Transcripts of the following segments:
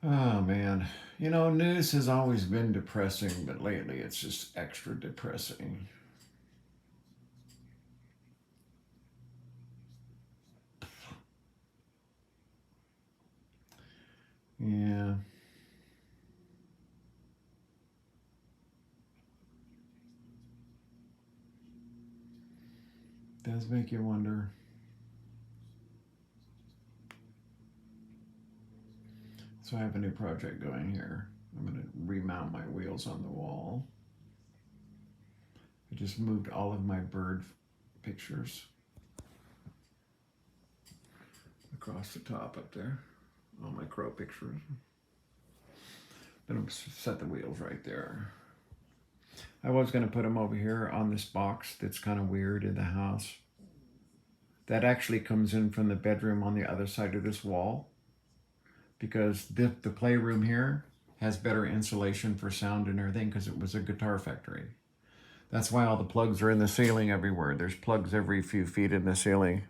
Oh man. You know, news has always been depressing, but lately it's just extra depressing. Yeah, does make you wonder. So I have a new project going here. I'm going to remount my wheels on the wall. I just moved all of my bird pictures across the top up there. All my crow pictures. Then I'm set the wheels right there. I was going to put them over here on this box that's kind of weird in the house. That actually comes in from the bedroom on the other side of this wall because the playroom here has better insulation for sound and everything because it was a guitar factory. That's why all the plugs are in the ceiling everywhere. There's plugs every few feet in the ceiling.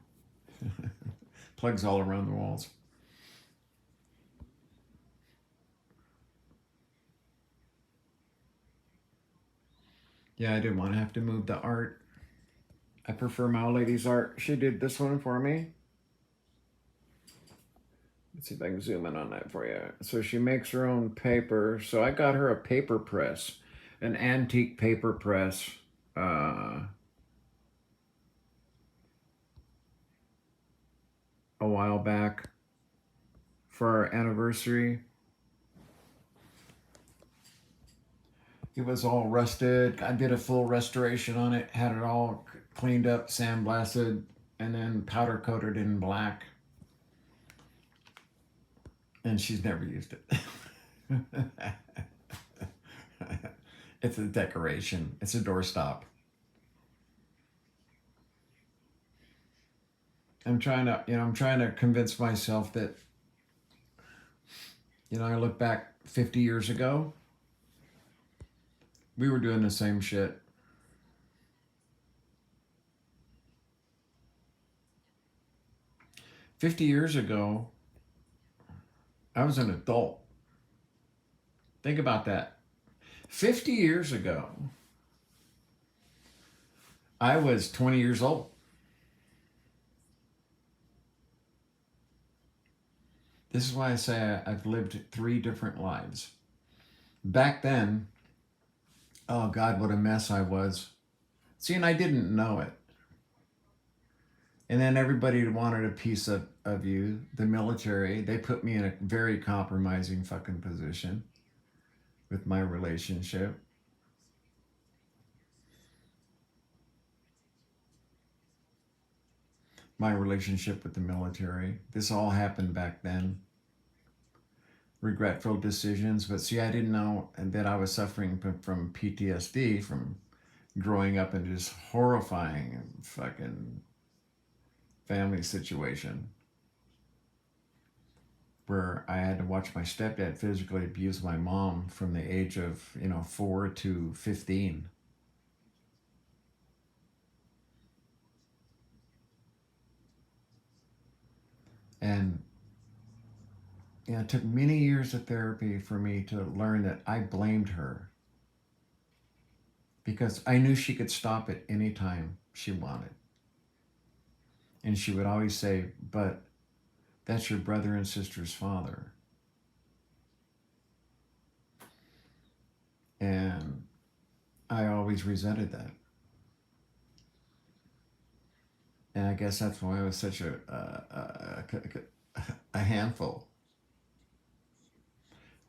Plugs all around the walls. Yeah, I didn't want to have to move the art. I prefer my old lady's art. She did this one for me. Let's see if I can zoom in on that for you. So she makes her own paper. So I got her a paper press, an antique paper press. Uh, a while back for our anniversary. It was all rusted. I did a full restoration on it, had it all cleaned up, sandblasted, and then powder coated in black. And she's never used it. It's a decoration. It's a doorstop. I'm trying to convince myself that, I look back 50 years ago, we were doing the same shit. 50 years ago, I was an adult. Think about that. 50 years ago, I was 20 years old. This is why I say I've lived three different lives. Back then, oh God, what a mess I was. See, and I didn't know it. And then everybody wanted a piece of you, the military. They put me in a very compromising fucking position with my relationship. My relationship with the military. This all happened back then. Regretful decisions. But see, I didn't know that I was suffering from PTSD from growing up in this horrifying fucking family situation where I had to watch my stepdad physically abuse my mom from the age of, 4 to 15. And it took many years of therapy for me to learn that I blamed her because I knew she could stop at any time she wanted. And she would always say, but that's your brother and sister's father. And I always resented that. And I guess that's why I was such a handful.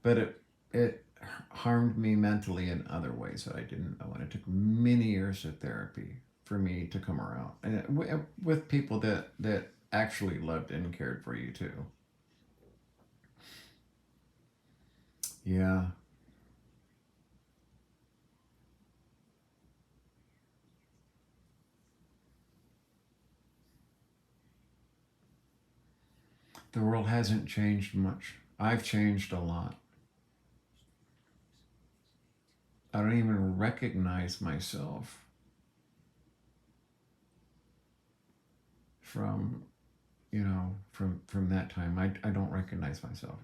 But it harmed me mentally in other ways that I didn't know. And it took many years of therapy for me to come around. And with people that actually loved and cared for you too. Yeah. The world hasn't changed much. I've changed a lot. I don't even recognize myself from, from that time. I don't recognize myself.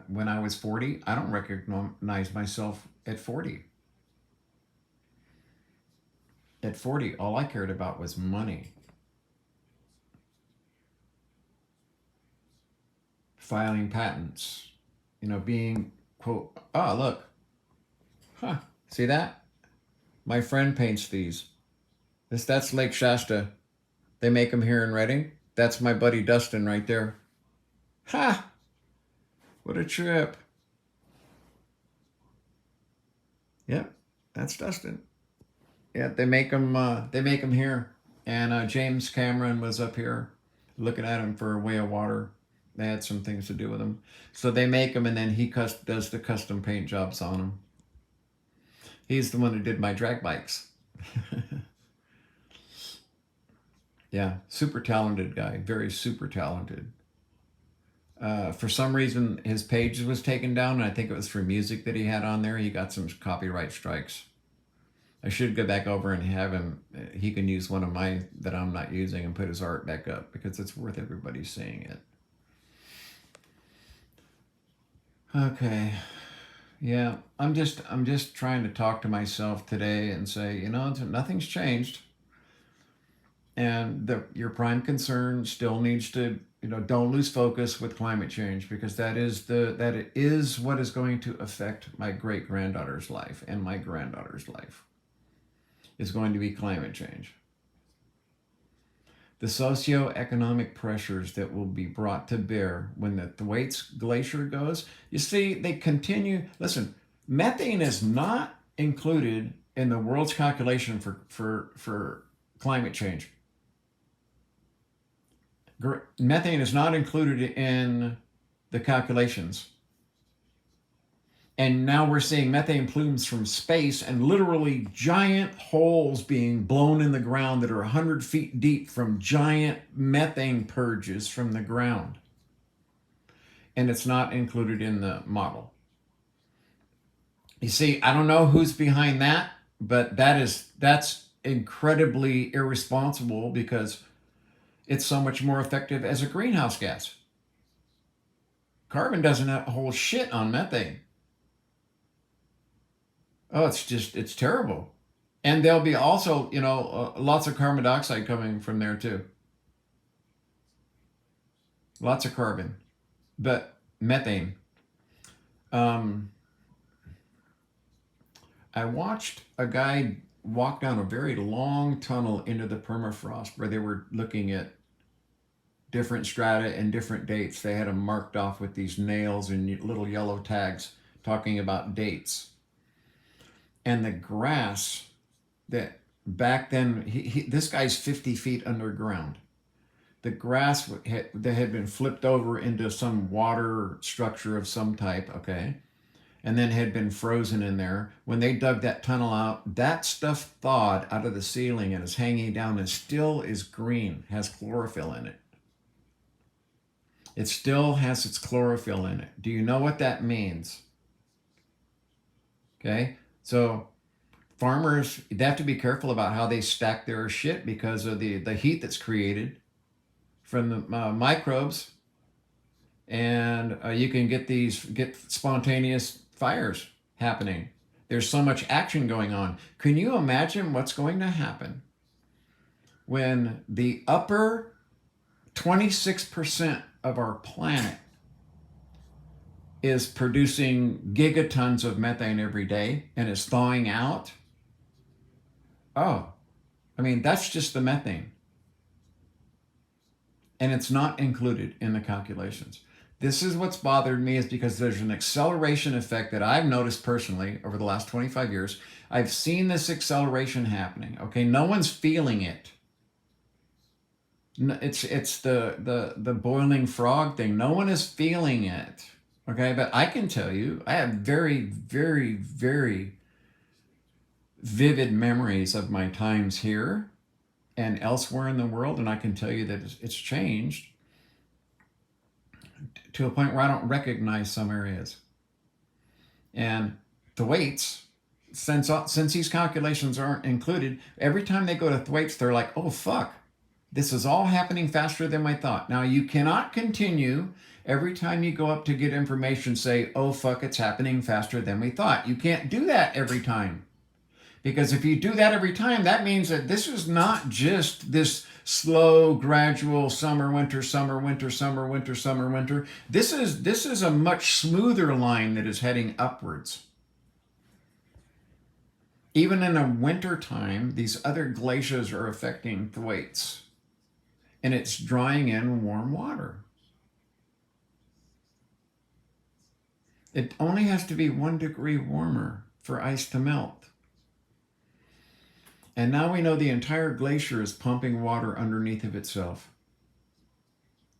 When I was 40, I don't recognize myself at 40. At 40, all I cared about was money, filing patents, being, quote, oh, look, huh, see that? My friend paints these. That's Lake Shasta. They make them here in Redding. That's my buddy Dustin right there. Ha! What a trip. Yep, that's Dustin. Yeah, they make them. They make them here. And James Cameron was up here looking at them for Way of Water. They had some things to do with them, so they make them, and then he does the custom paint jobs on them. He's the one who did my drag bikes. Yeah, super talented guy, very super talented. For some reason, his page was taken down, and I think it was for music that he had on there. He got some copyright strikes. I should go back over and have him. He can use one of mine that I'm not using and put his art back up because it's worth everybody seeing it. Okay, yeah, I'm just trying to talk to myself today and say, nothing's changed, and your prime concern still needs to, don't lose focus with climate change, because that is what is going to affect my great granddaughter's life and my granddaughter's life. Is going to be climate change. The socioeconomic pressures that will be brought to bear when the Thwaites Glacier goes. You see, they continue. Listen, methane is not included in the world's calculation for climate change. Methane is not included in the calculations. And now we're seeing methane plumes from space and literally giant holes being blown in the ground that are 100 feet deep from giant methane purges from the ground. And it's not included in the model. You see, I don't know who's behind that, but that's incredibly irresponsible, because it's so much more effective as a greenhouse gas. Carbon doesn't hold shit on methane. Oh, it's terrible. And there'll be also, lots of carbon dioxide coming from there too. Lots of carbon. But methane. I watched a guy walk down a very long tunnel into the permafrost where they were looking at different strata and different dates. They had them marked off with these nails and little yellow tags talking about dates. And the grass that back then, this guy's 50 feet underground. The grass that had been flipped over into some water structure of some type, okay, and then had been frozen in there. When they dug that tunnel out, that stuff thawed out of the ceiling and is hanging down and still is green, has chlorophyll in it. It still has its chlorophyll in it. Do you know what that means? Okay. So farmers, they have to be careful about how they stack their shit because of the heat that's created from the microbes, and you can get spontaneous fires happening. There's so much action going on. Can you imagine what's going to happen when the upper 26% of our planet is producing gigatons of methane every day and is thawing out? Oh, I mean, that's just the methane. And it's not included in the calculations. This is what's bothered me, is because there's an acceleration effect that I've noticed personally over the last 25 years. I've seen this acceleration happening. Okay, no one's feeling it. It's the boiling frog thing. No one is feeling it. Okay, but I can tell you, I have very, very, very vivid memories of my times here and elsewhere in the world, and I can tell you that it's changed to a point where I don't recognize some areas. And Thwaites, since these calculations aren't included, every time they go to Thwaites, they're like, oh fuck, This is all happening faster than I thought. Now, you cannot continue every time you go up to get information, say, oh, fuck, it's happening faster than we thought. You can't do that every time. Because if you do that every time, that means that this is not just this slow, gradual summer, winter, summer, winter, summer, winter, summer, winter. This is a much smoother line that is heading upwards. Even in a winter time, these other glaciers are affecting Thwaites, and it's drawing in warm water. It only has to be 1 degree warmer for ice to melt. And now we know the entire glacier is pumping water underneath of itself,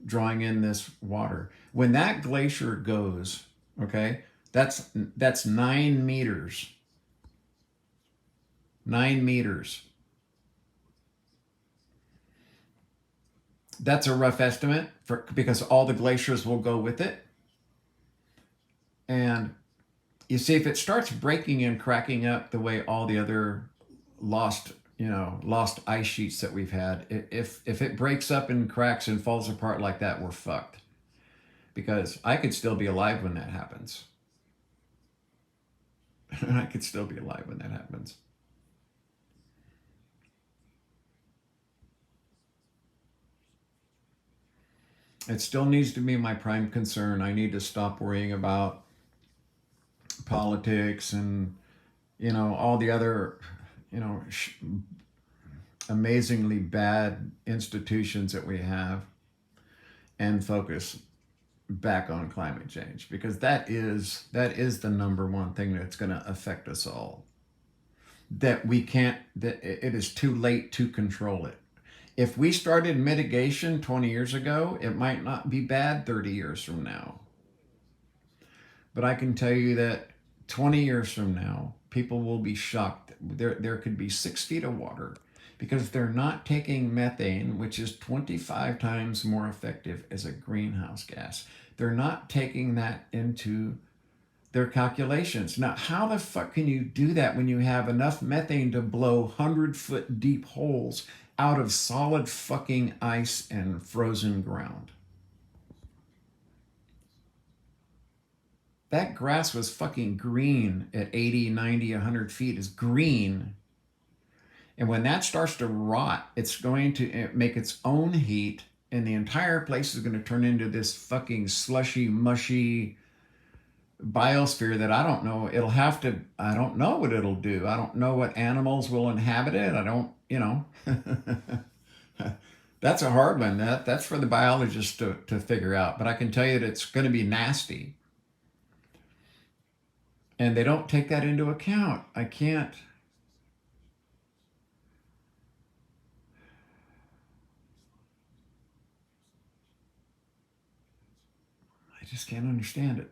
drawing in this water. When that glacier goes, okay, that's 9 meters. 9 meters. That's a rough estimate because all the glaciers will go with it. And you see, if it starts breaking and cracking up the way all the other lost ice sheets that we've had, if it breaks up and cracks and falls apart like that, we're fucked. Because I could still be alive when that happens. I could still be alive when that happens. It still needs to be my prime concern. I need to stop worrying about politics and all the other amazingly bad institutions that we have, and focus back on climate change, because that is the number one thing that's going to affect us all. That it is too late to control it. If we started mitigation 20 years ago, it might not be bad 30 years from now. But I can tell you that 20 years from now, people will be shocked. There could be 6 feet of water because they're not taking methane, which is 25 times more effective as a greenhouse gas. They're not taking that into their calculations. Now, how the fuck can you do that when you have enough methane to blow 100-foot deep holes out of solid fucking ice and frozen ground? That grass was fucking green at 80, 90, 100 feet is green. And when that starts to rot, it's going to make its own heat, and the entire place is going to turn into this fucking slushy, mushy biosphere that I don't know. I don't know what it'll do. I don't know what animals will inhabit it. I don't, That's a hard one. That's for the biologists to figure out. But I can tell you that it's going to be nasty. And they don't take that into account. I just can't understand it.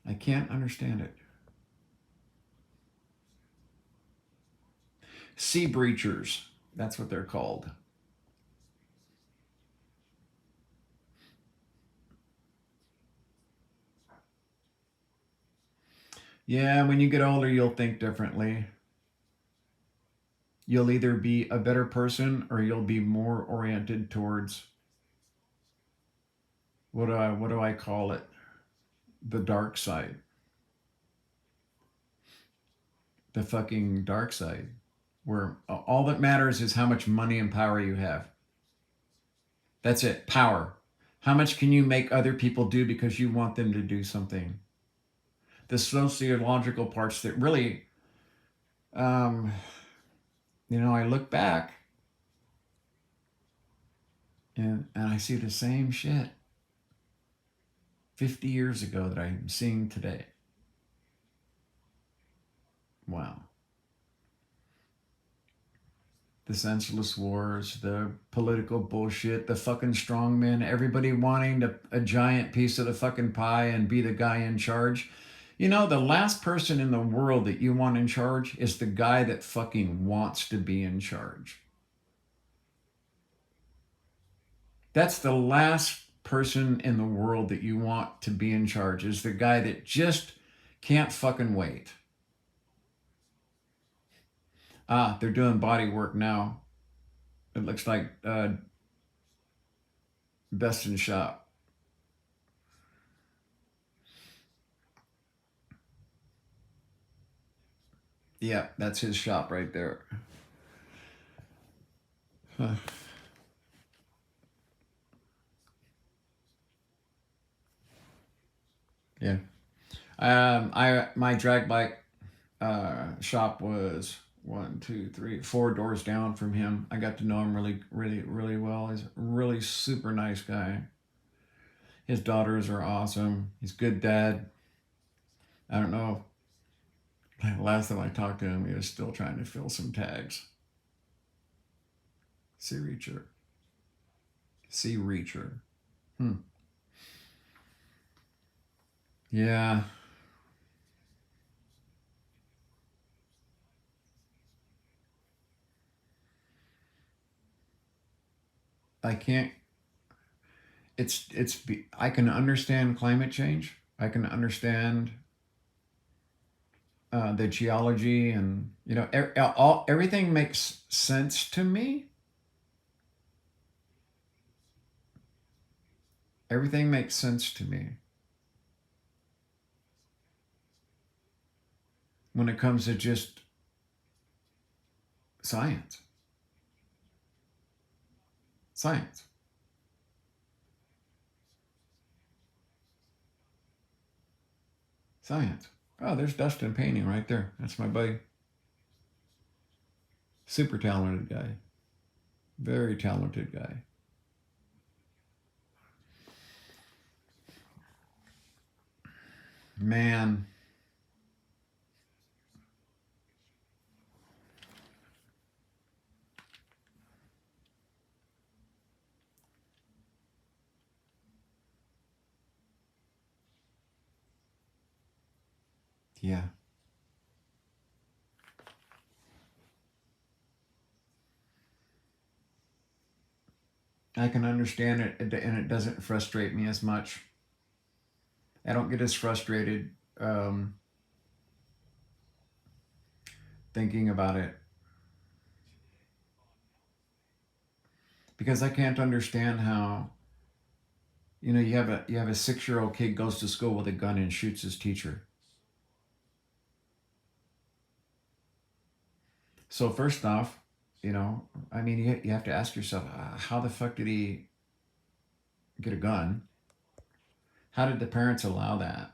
I can't understand it. Sea breachers, that's what they're called. Yeah, when you get older, you'll think differently. You'll either be a better person or you'll be more oriented towards, what do I call it? The dark side. The fucking dark side. Where all that matters is how much money and power you have. That's it. Power. How much can you make other people do because you want them to do something? The sociological parts that really, I look back and I see the same shit 50 years ago that I'm seeing today. Wow. The senseless wars, the political bullshit, the fucking strongmen, everybody wanting a giant piece of the fucking pie and be the guy in charge. The last person in the world that you want in charge is the guy that fucking wants to be in charge. That's the last person in the world that you want to be in charge, is the guy that just can't fucking wait. They're doing body work now. It looks like Best in Shop. Yeah, that's his shop right there. Huh. Yeah. My drag bike shop was 4 doors down from him. I got to know him really well. He's a really super nice guy. His daughters are awesome. He's a good dad. I don't know. Last time I talked to him, he was still trying to fill some tags. Sea Reacher. Sea Reacher. Hmm. Yeah. I can't. I can understand climate change. I can understand the geology, and everything makes sense to me. Everything makes sense to me when it comes to just science. Science. Science. Oh, there's Dustin painting right there. That's my buddy. Super talented guy. Very talented guy. Man. Yeah. I can understand it, and it doesn't frustrate me as much. I don't get as frustrated thinking about it because I can't understand how you have a 6-year-old kid goes to school with a gun and shoots his teacher. So first off, I mean, you have to ask yourself, how the fuck did he get a gun? How did the parents allow that?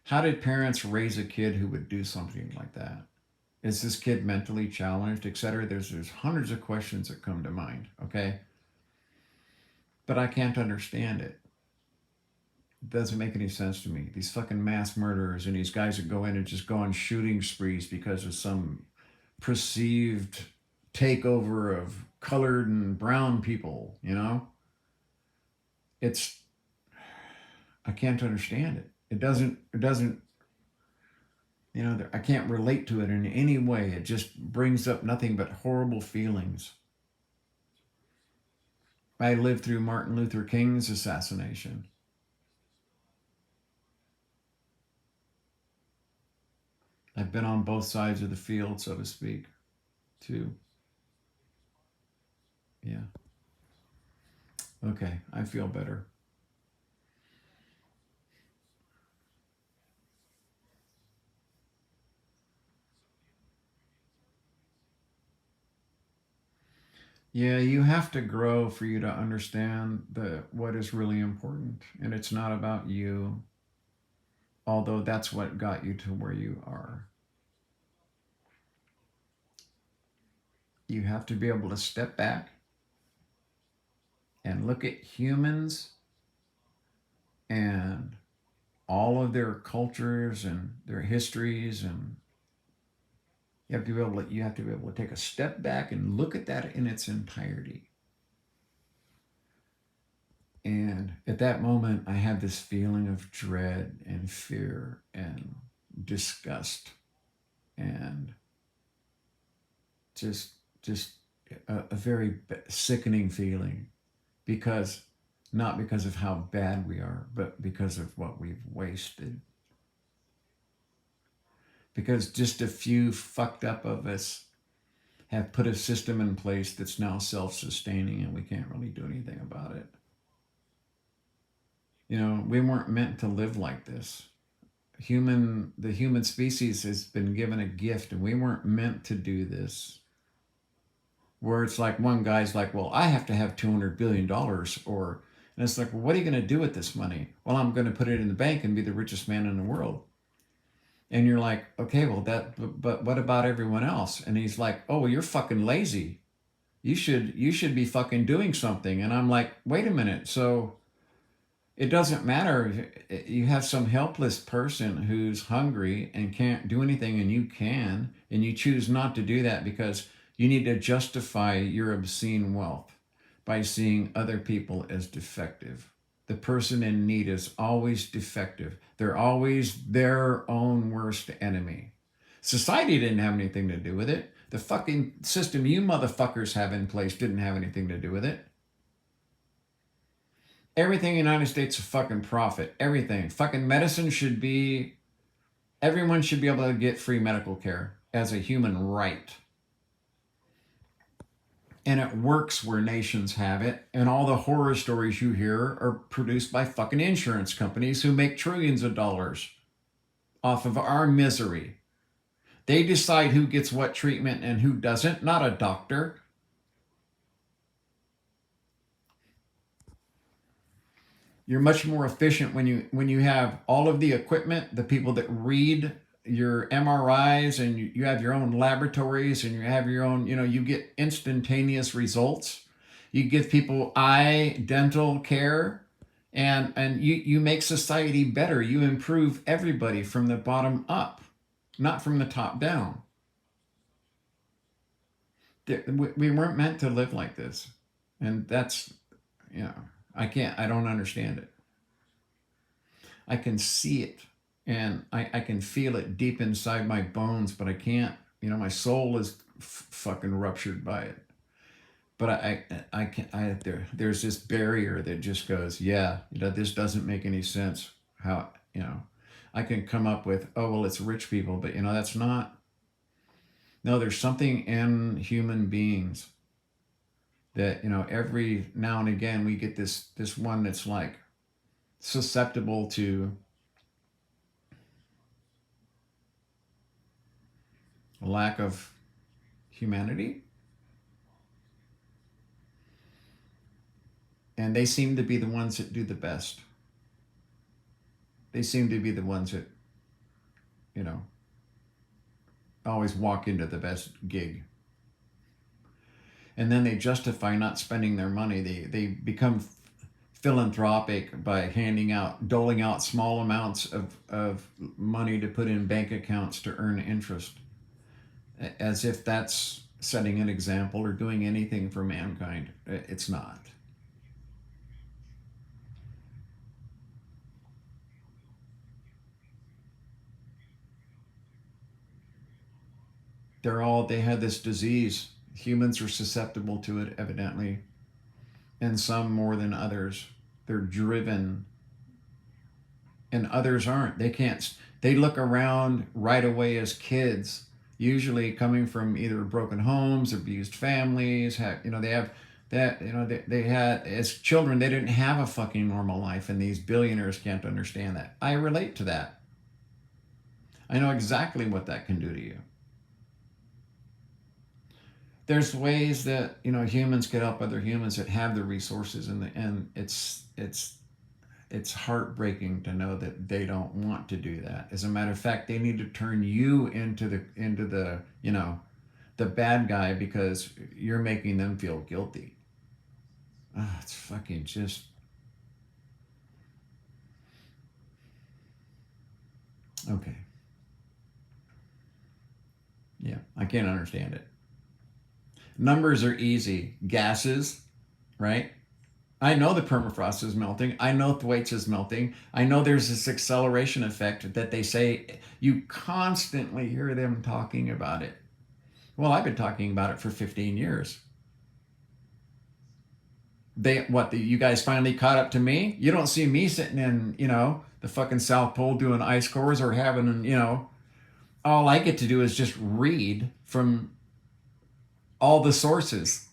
How did parents raise a kid who would do something like that? Is this kid mentally challenged, etc.? There's hundreds of questions that come to mind. Okay, but I can't understand it. It doesn't make any sense to me. These fucking mass murderers and these guys that go in and just go on shooting sprees because of some perceived takeover of colored and brown people. It's I can't understand it. It doesn't. I can't relate to it in any way. It just brings up nothing but horrible feelings. I lived through Martin Luther King's assassination. I've been on both sides of the field, so to speak, too. Yeah. Okay, I feel better. Yeah, you have to grow for you to understand what is really important, and it's not about you, although that's what got you to where you are. You have to be able to step back and look at humans and all of their cultures and their histories, and you have to be able to take a step back and look at that in its entirety. And at that moment, I had this feeling of dread and fear and disgust and just just a very sickening feeling, because not because of how bad we are, but because of what we've wasted. Because just a few fucked up of us have put a system in place that's now self-sustaining, and we can't really do anything about it. We weren't meant to live like this. The human species has been given a gift, and we weren't meant to do this. Where it's like one guy's like, well, I have to have $200 billion, and it's like, well, what are you going to do with this money? Well, I'm going to put it in the bank and be the richest man in the world. And you're like, okay, well, but what about everyone else? And he's like, oh, well, you're fucking lazy. You should be fucking doing something. And I'm like, wait a minute. So it doesn't matter if you have some helpless person who's hungry and can't do anything, and you can, and you choose not to do that because you need to justify your obscene wealth by seeing other people as defective. The person in need is always defective. They're always their own worst enemy. Society didn't have anything to do with it. The fucking system you motherfuckers have in place didn't have anything to do with it. Everything in the United States is fucking profit. Everything. Fucking medicine should be, everyone should be able to get free medical care as a human right. And it works where nations have it. And all the horror stories you hear are produced by fucking insurance companies who make trillions of dollars off of our misery. They decide who gets what treatment and who doesn't, not a doctor. You're much more efficient when you have all of the equipment, the people that read your MRIs, and you have your own laboratories, and you have your own, you get instantaneous results. You give people eye, dental care, and you make society better. You improve everybody from the bottom up, not from the top down. We weren't meant to live like this. And that's, I don't understand it. I can see it, and I can feel it deep inside my bones, but I can't, my soul is fucking ruptured by it. But I can, there's this barrier that just goes, yeah, this doesn't make any sense. How, I can come up with, oh, well, it's rich people, but that's not, no, there's something in human beings that, every now and again we get this one that's like susceptible to a lack of humanity. And they seem to be the ones that do the best. They seem to be the ones that, always walk into the best gig. And then they justify not spending their money. They become philanthropic by doling out small amounts of money to put in bank accounts to earn interest, as if that's setting an example or doing anything for mankind. It's not. They had this disease. Humans are susceptible to it, evidently, and some more than others. They're driven, and others aren't. They look around right away as kids, usually coming from either broken homes, abused families. They have that, they had, as children, they didn't have a fucking normal life, and these billionaires can't understand that. I relate to that. I know exactly what that can do to you. There's ways that humans can help other humans that have the resources, and it's heartbreaking to know that they don't want to do that. As a matter of fact, they need to turn you into the bad guy because you're making them feel guilty. It's fucking just, okay. Yeah, I can't understand it. Numbers are easy. Gases, right? I know the permafrost is melting. I know Thwaites is melting. I know there's this acceleration effect that they say, you constantly hear them talking about it. Well, I've been talking about it for 15 years. You guys finally caught up to me? You don't see me sitting in, the fucking South Pole doing ice cores or having, all I get to do is just read from all the sources,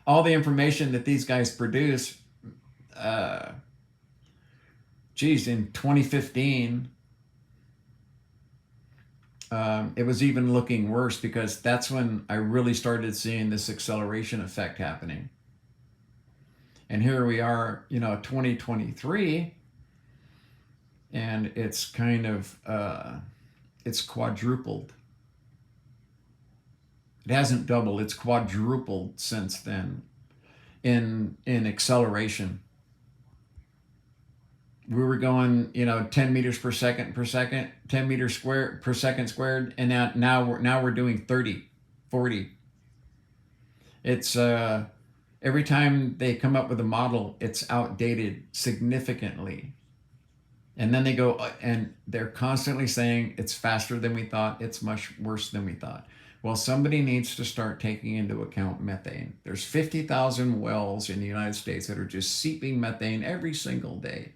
all the information that these guys produce. Uh, Geez, in 2015, it was even looking worse because that's when I really started seeing this acceleration effect happening. And here we are, 2023, and it's kind of it's quadrupled. It hasn't doubled; it's quadrupled since then in acceleration. We were going, 10 meters per second, 10 meters square per second squared, and now we're doing 30, 40. It's every time they come up with a model, it's outdated significantly. And then they go and they're constantly saying it's faster than we thought, it's much worse than we thought. Well, somebody needs to start taking into account methane. There's 50,000 wells in the United States that are just seeping methane every single day.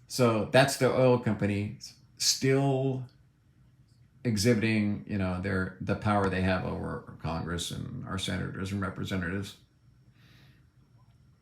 So that's the oil company still exhibiting, the power they have over Congress and our senators and representatives.